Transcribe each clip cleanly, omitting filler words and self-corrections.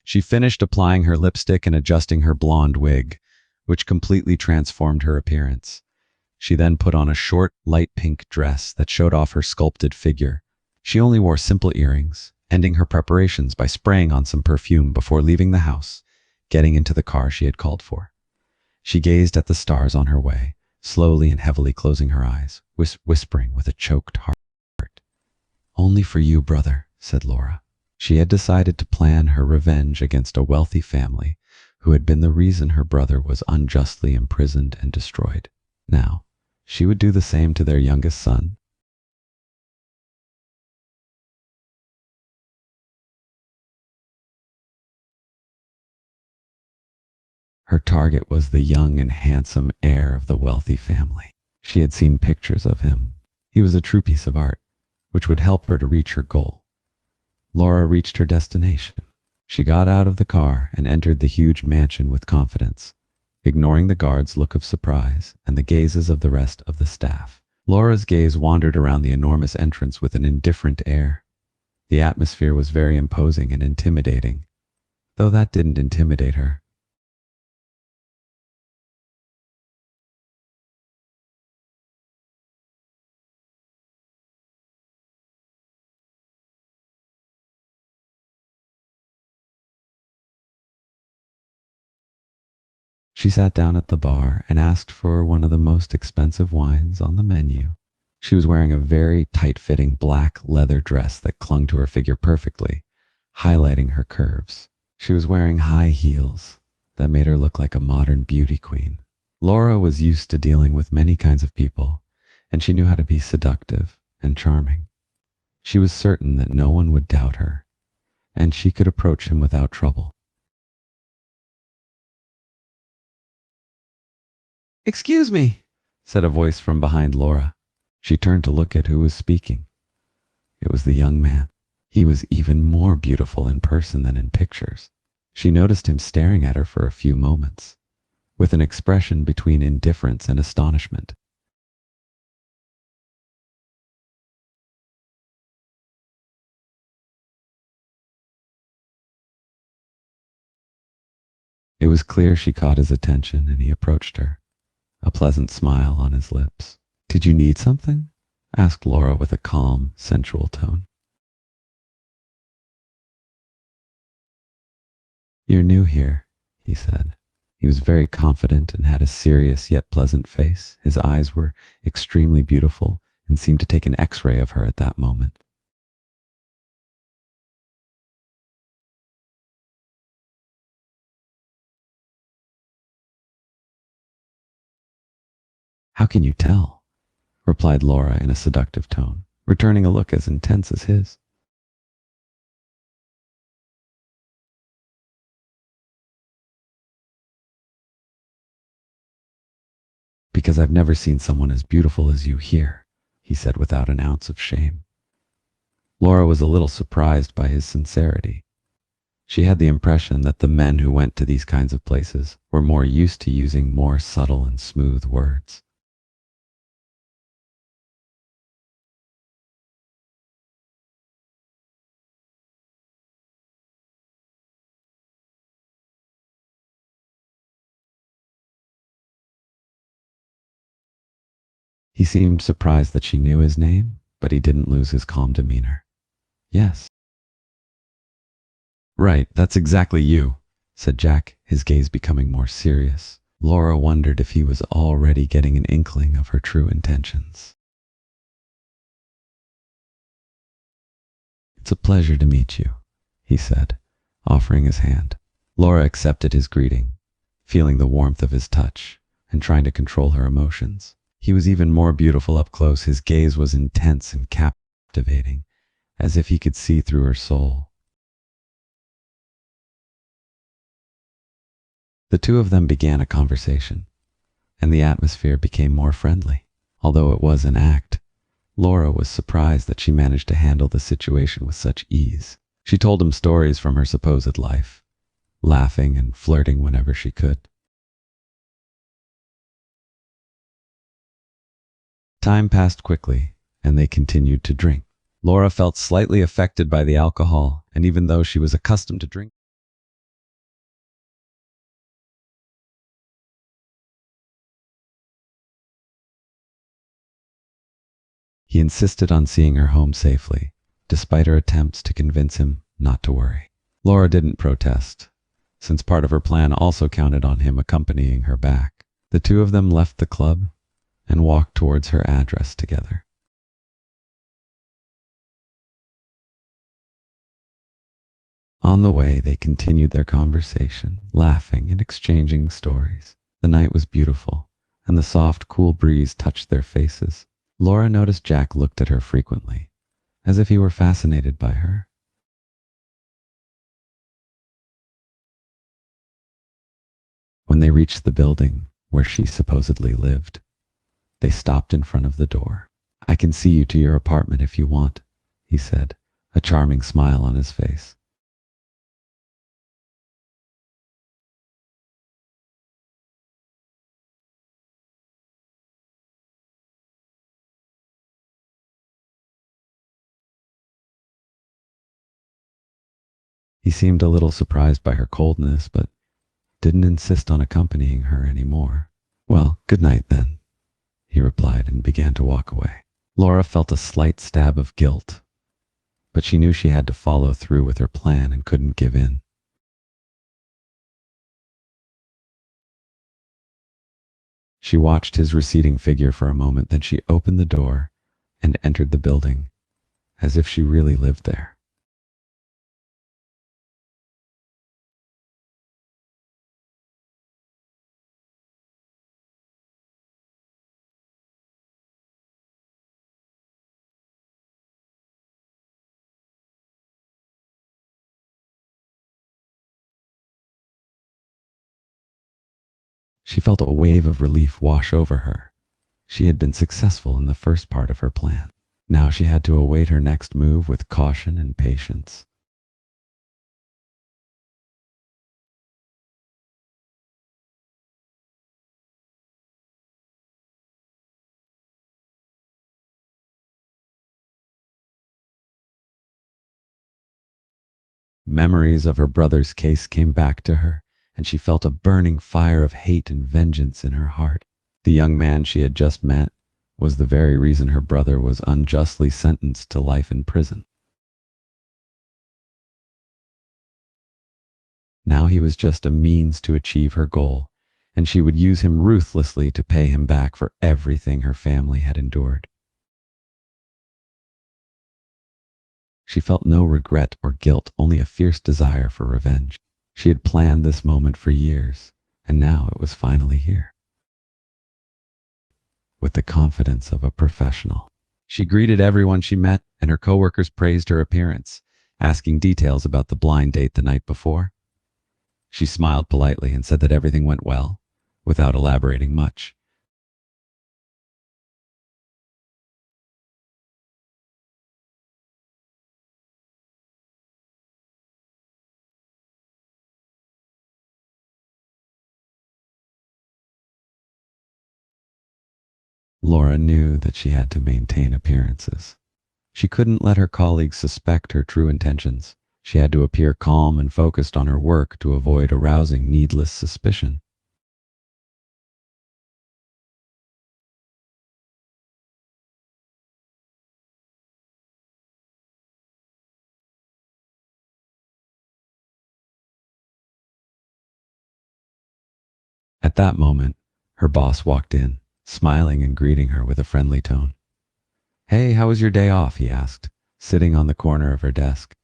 She finished applying her lipstick and adjusting her blonde wig, which completely transformed her appearance. She then put on a short, light pink dress that showed off her sculpted figure. She only wore simple earrings, ending her preparations by spraying on some perfume before leaving the house, getting into the car she had called for. She gazed at the stars on her way, slowly and heavily closing her eyes, whispering with a choked heart. "Only for you, brother," said Laura. She had decided to plan her revenge against a wealthy family who had been the reason her brother was unjustly imprisoned and destroyed. Now, she would do the same to their youngest son. Her target was the young and handsome heir of the wealthy family. She had seen pictures of him. He was a true piece of art, which would help her to reach her goal. Laura reached her destination. She got out of the car and entered the huge mansion with confidence, ignoring the guard's look of surprise and the gazes of the rest of the staff. Laura's gaze wandered around the enormous entrance with an indifferent air. The atmosphere was very imposing and intimidating, though that didn't intimidate her. She sat down at the bar and asked for one of the most expensive wines on the menu. She was wearing a very tight-fitting black leather dress that clung to her figure perfectly, highlighting her curves. She was wearing high heels that made her look like a modern beauty queen. Laura was used to dealing with many kinds of people, and she knew how to be seductive and charming. She was certain that no one would doubt her, and she could approach him without trouble. "Excuse me," said a voice from behind Laura. She turned to look at who was speaking. It was the young man. He was even more beautiful in person than in pictures. She noticed him staring at her for a few moments, with an expression between indifference and astonishment. It was clear she caught his attention, and he approached her, a pleasant smile on his lips. "Did you need something?" asked Laura with a calm, sensual tone. "You're new here," he said. He was very confident and had a serious yet pleasant face. His eyes were extremely beautiful and seemed to take an X-ray of her at that moment. "How can you tell?" replied Laura in a seductive tone, returning a look as intense as his. "Because I've never seen someone as beautiful as you here," he said without an ounce of shame. Laura was a little surprised by his sincerity. She had the impression that the men who went to these kinds of places were more used to using more subtle and smooth words. He seemed surprised that she knew his name, but he didn't lose his calm demeanor. "Yes." "Right, that's exactly you," said Jack, his gaze becoming more serious. Laura wondered if he was already getting an inkling of her true intentions. "It's a pleasure to meet you," he said, offering his hand. Laura accepted his greeting, feeling the warmth of his touch and trying to control her emotions. He was even more beautiful up close. His gaze was intense and captivating, as if he could see through her soul. The two of them began a conversation, and the atmosphere became more friendly. Although it was an act, Laura was surprised that she managed to handle the situation with such ease. She told him stories from her supposed life, laughing and flirting whenever she could. Time passed quickly, and they continued to drink. Laura felt slightly affected by the alcohol, and even though she was accustomed to drink, He insisted on seeing her home safely, despite her attempts to convince him not to worry. Laura didn't protest, since part of her plan also counted on him accompanying her back. The two of them left the club and walked towards her address together. On the way, they continued their conversation, laughing and exchanging stories. The night was beautiful, and the soft, cool breeze touched their faces. Laura noticed Jack looked at her frequently, as if he were fascinated by her. When they reached the building where she supposedly lived, they stopped in front of the door. "I can see you to your apartment if you want," he said, a charming smile on his face. He seemed a little surprised by her coldness, but didn't insist on accompanying her anymore. "Well, good night then," he replied and began to walk away. Laura felt a slight stab of guilt, but she knew she had to follow through with her plan and couldn't give in. She watched his receding figure for a moment, then she opened the door and entered the building, as if she really lived there. She felt a wave of relief wash over her. She had been successful in the first part of her plan. Now she had to await her next move with caution and patience. Memories of her brother's case came back to her, and she felt a burning fire of hate and vengeance in her heart. The young man she had just met was the very reason her brother was unjustly sentenced to life in prison. Now he was just a means to achieve her goal, and she would use him ruthlessly to pay him back for everything her family had endured. She felt no regret or guilt, only a fierce desire for revenge. She had planned this moment for years, and now it was finally here. With the confidence of a professional, she greeted everyone she met, and her coworkers praised her appearance, asking details about the blind date the night before. She smiled politely and said that everything went well, without elaborating much. Laura knew that she had to maintain appearances. She couldn't let her colleagues suspect her true intentions. She had to appear calm and focused on her work to avoid arousing needless suspicion. At that moment, her boss walked in, smiling and greeting her with a friendly tone. "Hey, how was your day off?" he asked, sitting on the corner of her desk.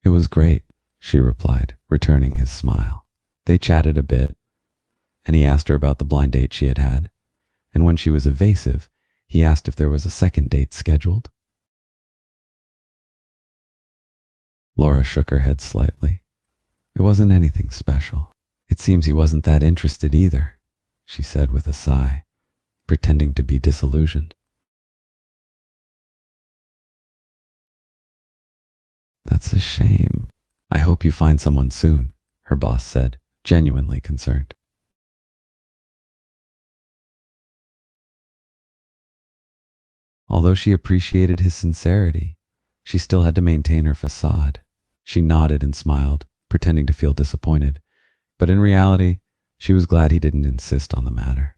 "It was great," she replied, returning his smile. They chatted a bit, and he asked her about the blind date she had had, and when she was evasive, he asked if there was a second date scheduled. Laura shook her head slightly. It wasn't anything special. "It seems he wasn't that interested either," she said with a sigh, pretending to be disillusioned. "That's a shame. I hope you find someone soon," her boss said, genuinely concerned. Although she appreciated his sincerity, she still had to maintain her facade. She nodded and smiled, pretending to feel disappointed, but in reality, she was glad he didn't insist on the matter.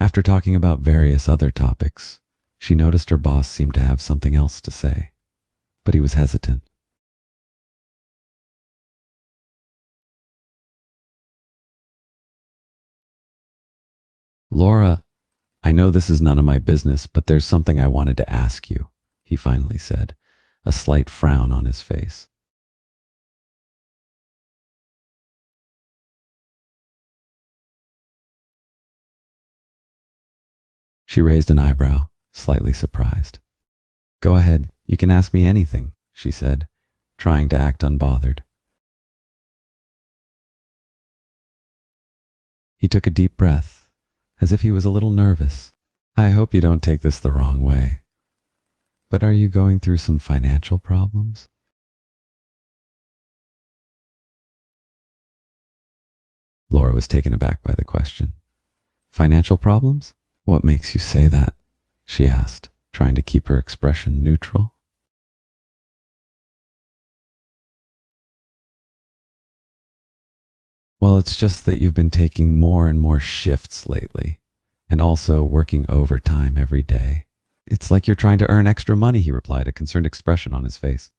After talking about various other topics, she noticed her boss seemed to have something else to say, but he was hesitant. Laura, I know this is none of my business, but there's something I wanted to ask you, he finally said, a slight frown on his face. She raised an eyebrow, slightly surprised. Go ahead, you can ask me anything, she said, trying to act unbothered. He took a deep breath, as if he was a little nervous. I hope you don't take this the wrong way, but are you going through some financial problems? Laura was taken aback by the question. Financial problems? What makes you say that? She asked, trying to keep her expression neutral. Well, it's just that you've been taking more and more shifts lately, and also working overtime every day. It's like you're trying to earn extra money, he replied, a concerned expression on his face.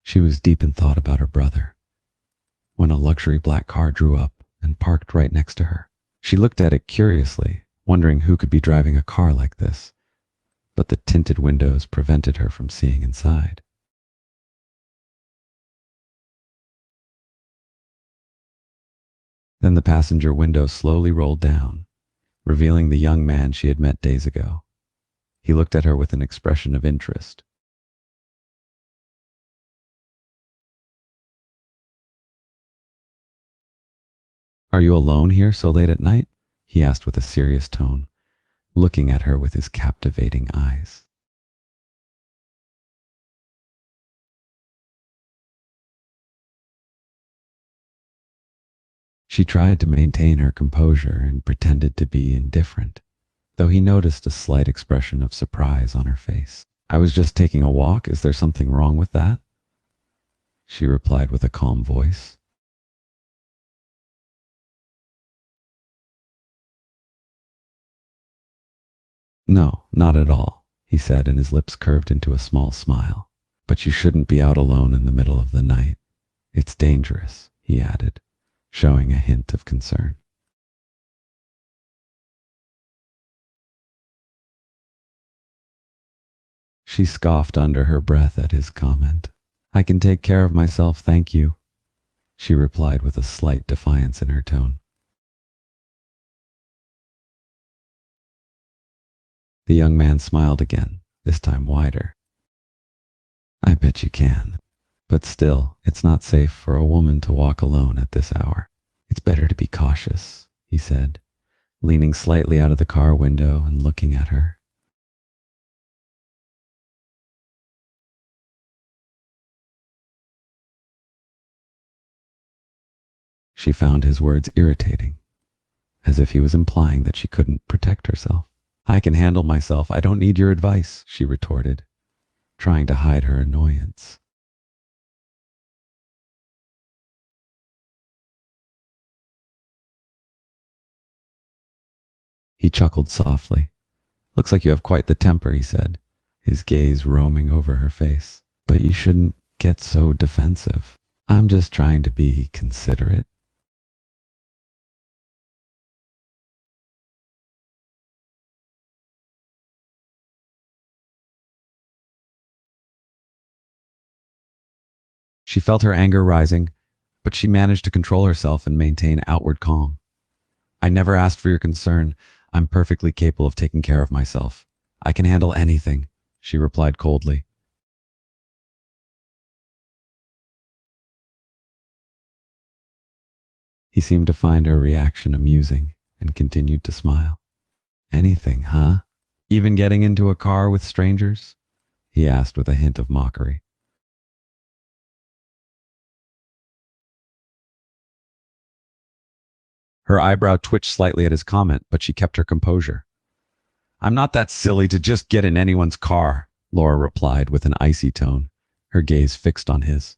She was deep in thought about her brother when a luxury black car drew up and parked right next to her. She looked at it curiously, wondering who could be driving a car like this, but the tinted windows prevented her from seeing inside. Then the passenger window slowly rolled down, revealing the young man she had met days ago. He looked at her with an expression of interest. Are you alone here so late at night? He asked with a serious tone, looking at her with his captivating eyes. She tried to maintain her composure and pretended to be indifferent, though he noticed a slight expression of surprise on her face. I was just taking a walk. Is there something wrong with that? She replied with a calm voice. No, not at all, he said, and his lips curved into a small smile. But you shouldn't be out alone in the middle of the night. It's dangerous, he added, showing a hint of concern. She scoffed under her breath at his comment. I can take care of myself, thank you, she replied with a slight defiance in her tone. The young man smiled again, this time wider. I bet you can. But still, it's not safe for a woman to walk alone at this hour. It's better to be cautious, he said, leaning slightly out of the car window and looking at her. She found his words irritating, as if he was implying that she couldn't protect herself. I can handle myself. I don't need your advice, she retorted, trying to hide her annoyance. He chuckled softly. Looks like you have quite the temper, he said, his gaze roaming over her face. But you shouldn't get so defensive. I'm just trying to be considerate. She felt her anger rising, but she managed to control herself and maintain outward calm. I never asked for your concern. I'm perfectly capable of taking care of myself. I can handle anything, she replied coldly. He seemed to find her reaction amusing and continued to smile. Anything, huh? Even getting into a car with strangers? He asked with a hint of mockery. Her eyebrow twitched slightly at his comment, but she kept her composure. I'm not that silly to just get in anyone's car, Laura replied with an icy tone, her gaze fixed on his.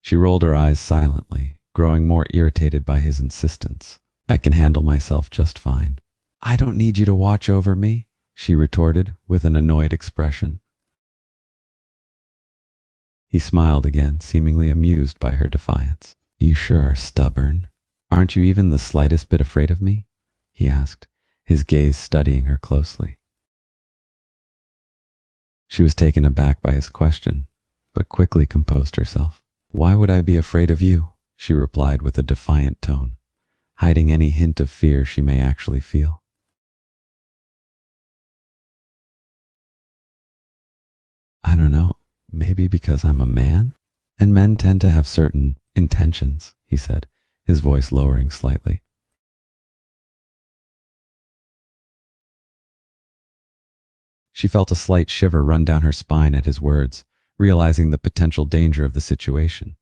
She rolled her eyes silently, growing more irritated by his insistence. I can handle myself just fine. I don't need you to watch over me, she retorted with an annoyed expression. He smiled again, seemingly amused by her defiance. You sure are stubborn. Aren't you even the slightest bit afraid of me? He asked, his gaze studying her closely. She was taken aback by his question, but quickly composed herself. Why would I be afraid of you? She replied with a defiant tone, hiding any hint of fear she may actually feel. I don't know, maybe because I'm a man? And men tend to have certain intentions, he said, his voice lowering slightly. She felt a slight shiver run down her spine at his words, realizing the potential danger of the situation.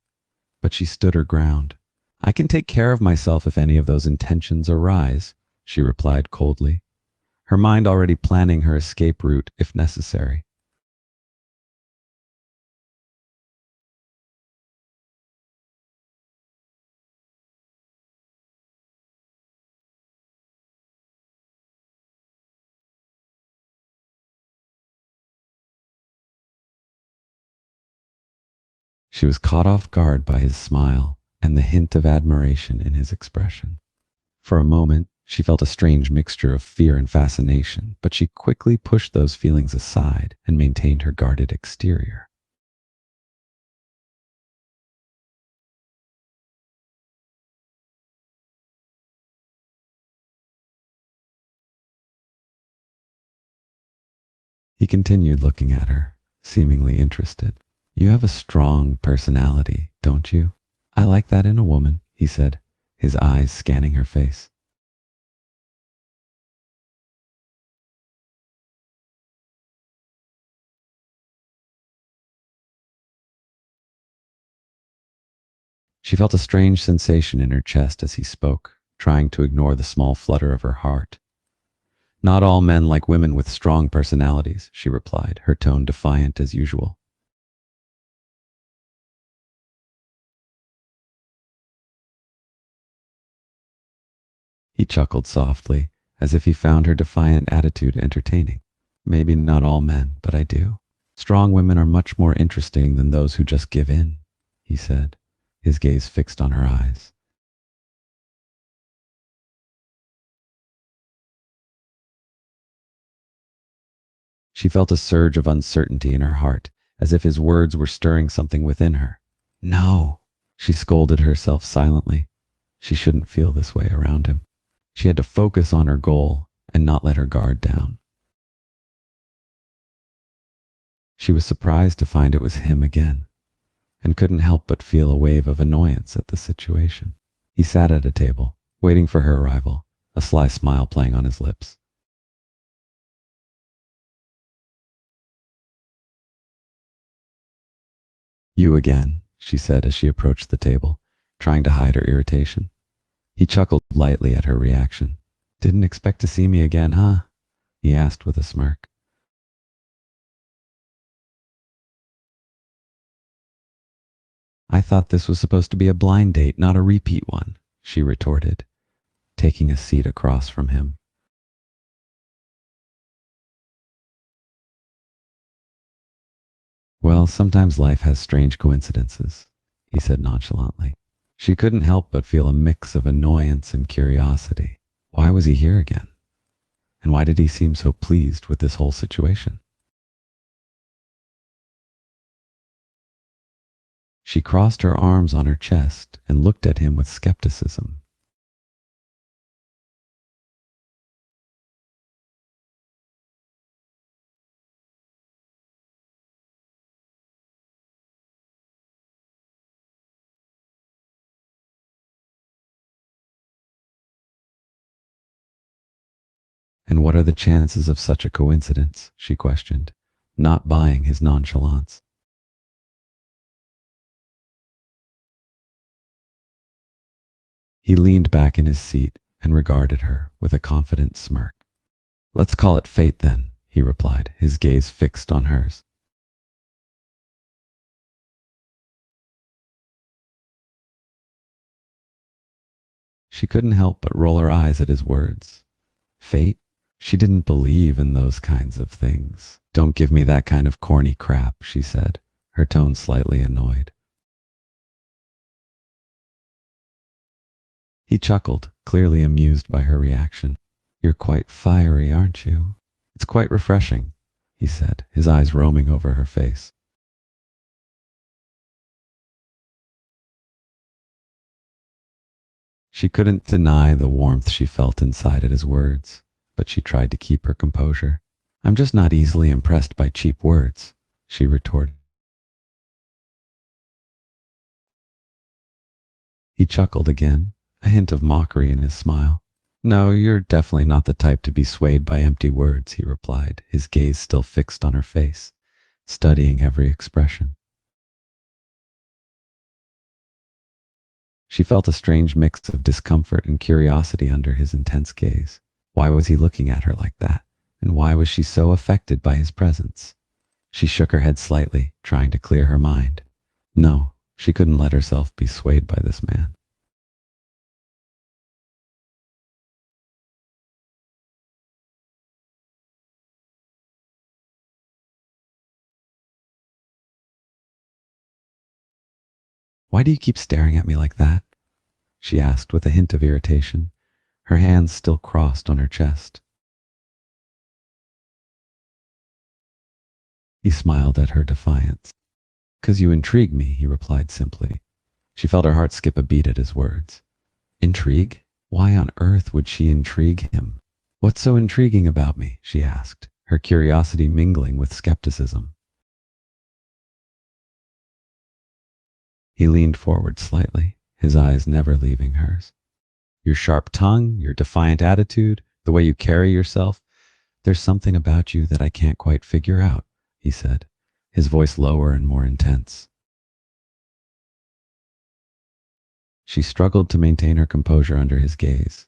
But she stood her ground. I can take care of myself if any of those intentions arise, she replied coldly, her mind already planning her escape route if necessary. She was caught off guard by his smile and the hint of admiration in his expression. For a moment, she felt a strange mixture of fear and fascination, but she quickly pushed those feelings aside and maintained her guarded exterior. He continued looking at her, seemingly interested. You have a strong personality, don't you? I like that in a woman, he said, his eyes scanning her face. She felt a strange sensation in her chest as he spoke, trying to ignore the small flutter of her heart. Not all men like women with strong personalities, she replied, her tone defiant as usual. He chuckled softly, as if he found her defiant attitude entertaining. Maybe not all men, but I do. Strong women are much more interesting than those who just give in, he said, his gaze fixed on her eyes. She felt a surge of uncertainty in her heart, as if his words were stirring something within her. No, she scolded herself silently. She shouldn't feel this way around him. She had to focus on her goal and not let her guard down. She was surprised to find it was him again, and couldn't help but feel a wave of annoyance at the situation. He sat at a table, waiting for her arrival, a sly smile playing on his lips. You again, she said as she approached the table, trying to hide her irritation. He chuckled lightly at her reaction. Didn't expect to see me again, huh? He asked with a smirk. I thought this was supposed to be a blind date, not a repeat one, she retorted, taking a seat across from him. Well, sometimes life has strange coincidences, he said nonchalantly. She couldn't help but feel a mix of annoyance and curiosity. Why was he here again? And why did he seem so pleased with this whole situation? She crossed her arms on her chest and looked at him with skepticism. And what are the chances of such a coincidence? She questioned, not buying his nonchalance. He leaned back in his seat and regarded her with a confident smirk. Let's call it fate then, he replied, his gaze fixed on hers. She couldn't help but roll her eyes at his words. Fate? She didn't believe in those kinds of things. Don't give me that kind of corny crap, she said, her tone slightly annoyed. He chuckled, clearly amused by her reaction. You're quite fiery, aren't you? It's quite refreshing, he said, his eyes roaming over her face. She couldn't deny the warmth she felt inside at his words, but she tried to keep her composure. I'm just not easily impressed by cheap words, she retorted. He chuckled again, a hint of mockery in his smile. No, you're definitely not the type to be swayed by empty words, he replied, his gaze still fixed on her face, studying every expression. She felt a strange mix of discomfort and curiosity under his intense gaze. Why was he looking at her like that? And why was she so affected by his presence? She shook her head slightly, trying to clear her mind. No, she couldn't let herself be swayed by this man. Why do you keep staring at me like that? She asked with a hint of irritation, her hands still crossed on her chest. He smiled at her defiance. 'Cause you intrigue me, he replied simply. She felt her heart skip a beat at his words. Intrigue? Why on earth would she intrigue him? What's so intriguing about me? She asked, her curiosity mingling with skepticism. He leaned forward slightly, his eyes never leaving hers. Your sharp tongue, your defiant attitude, the way you carry yourself, there's something about you that I can't quite figure out, he said, his voice lower and more intense. She struggled to maintain her composure under his gaze,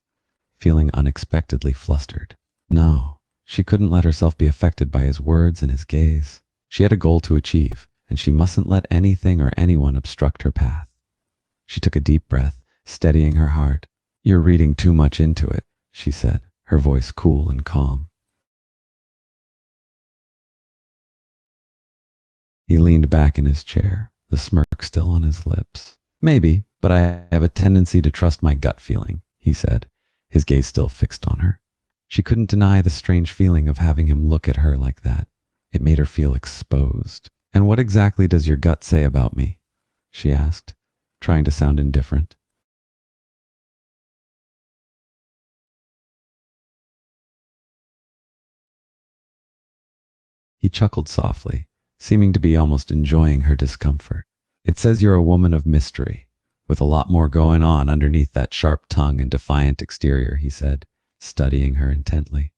feeling unexpectedly flustered. No, she couldn't let herself be affected by his words and his gaze. She had a goal to achieve, and she mustn't let anything or anyone obstruct her path. She took a deep breath, steadying her heart. You're reading too much into it, she said, her voice cool and calm. He leaned back in his chair, the smirk still on his lips. Maybe, but I have a tendency to trust my gut feeling, he said, his gaze still fixed on her. She couldn't deny the strange feeling of having him look at her like that. It made her feel exposed. And what exactly does your gut say about me? She asked, trying to sound indifferent. He chuckled softly, seeming to be almost enjoying her discomfort. It says you're a woman of mystery, with a lot more going on underneath that sharp tongue and defiant exterior, he said, studying her intently.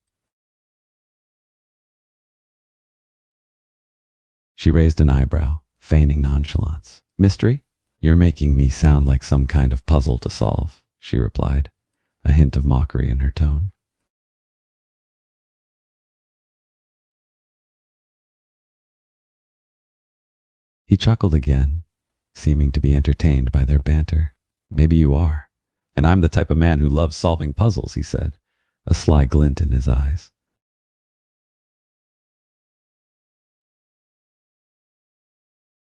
She raised an eyebrow, feigning nonchalance. Mystery? You're making me sound like some kind of puzzle to solve, she replied, a hint of mockery in her tone. He chuckled again, seeming to be entertained by their banter. Maybe you are. And I'm the type of man who loves solving puzzles, he said, a sly glint in his eyes.